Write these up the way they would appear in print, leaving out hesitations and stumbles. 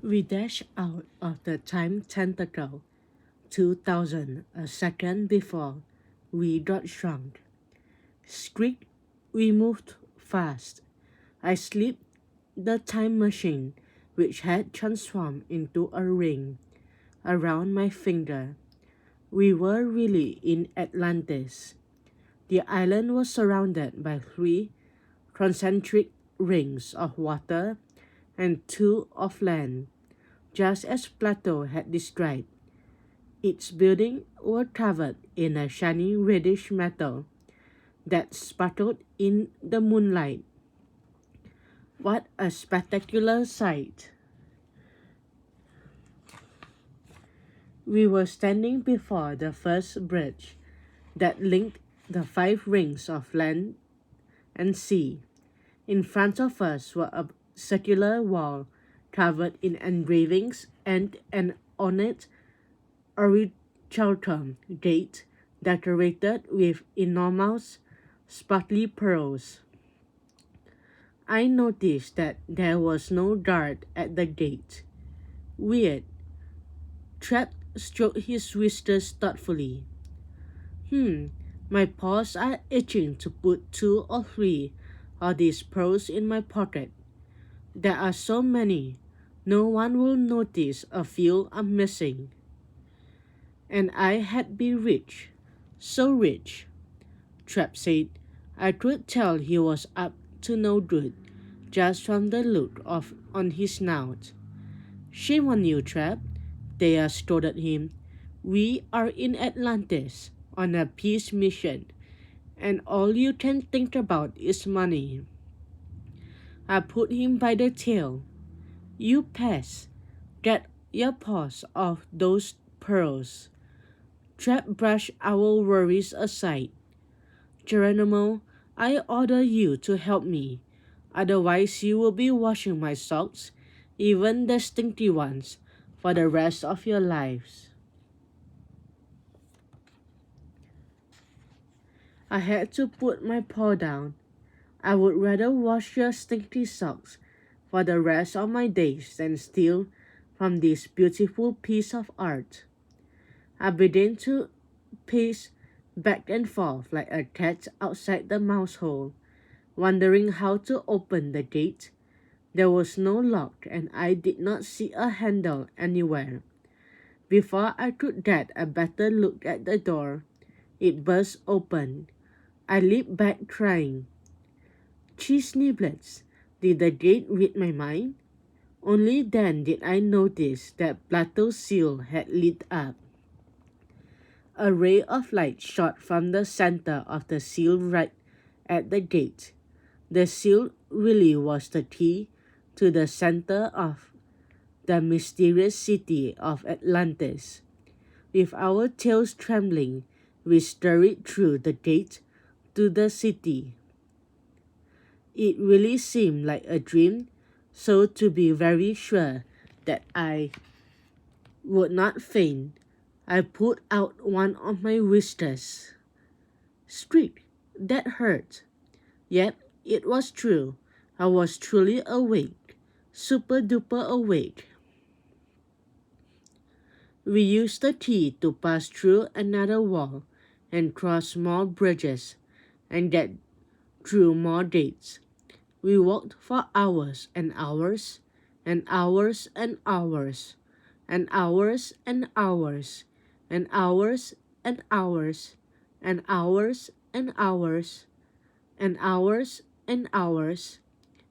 We dashed out of the time tentacle 2000 a second before we got shrunk. Squeak, we moved fast. I slipped the time machine, which had transformed into a ring, around my finger. We were really in Atlantis. The island was surrounded by 3 concentric rings of water and 2 of land, just as Plato had described. Its buildings were covered in a shiny reddish metal that sparkled in the moonlight. What a spectacular sight! We were standing before the first bridge that linked the 5 rings of land and sea. In front of us was a circular wall covered in engravings and an ornate orichalcum gate decorated with enormous sparkly pearls. I noticed that there was no guard at the gate. Weird. Trap stroked his whiskers thoughtfully. My paws are itching to put 2 or 3 of these pearls in my pocket. There are so many, no one will notice a few are missing. And I had been rich, so rich. Trap said. I could tell he was up to no good, just from the look on his snout. Shame on you, Trap, Thea scolded him. We are in Atlantis, on a peace mission, and all you can think about is money. I put him by the tail. You pest, get your paws off those pearls. Trap brushed our worries aside. Geronimo, I order you to help me. Otherwise you will be washing my socks, even the stinky ones, for the rest of your lives. I had to put my paw down. I would rather wash your stinky socks for the rest of my days than steal from this beautiful piece of art. I began to pace back and forth like a cat outside the mouse hole, wondering how to open the gate. There was no lock and I did not see a handle anywhere. Before I could get a better look at the door, it burst open. I leaped back crying. Cheese niblets, did the gate read my mind? Only then did I notice that Plato's seal had lit up. A ray of light shot from the center of the seal right at the gate. The seal really was the key to the center of the mysterious city of Atlantis. With our tails trembling, we scurried through the gate to the city. It really seemed like a dream, so to be very sure that I would not faint, I put out one of my whiskers. Squeak, that hurt. Yet it was true. I was truly awake, super duper awake. We used the key to pass through another wall and cross more bridges and get through more gates. We walked for hours and hours and hours and hours and hours and hours and hours and hours and hours and hours and hours and hours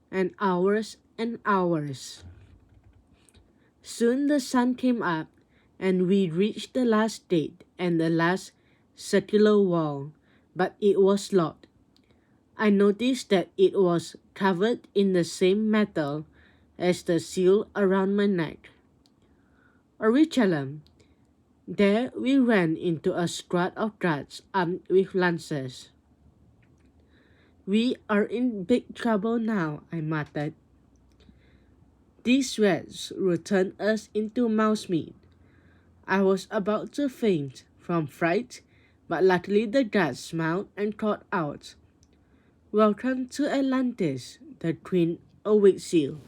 and hours and hours. Soon the sun came up and we reached the last gate and the last circular wall, but it was locked. I noticed that it was covered in the same metal as the seal around my neck. Orichalcum. There we ran into a squad of guards armed with lances. We are in big trouble now, I muttered. These rats will turn us into mouse meat. I was about to faint from fright, but luckily the guards smiled and called out, Welcome to Atlantis, the Queen awaits you.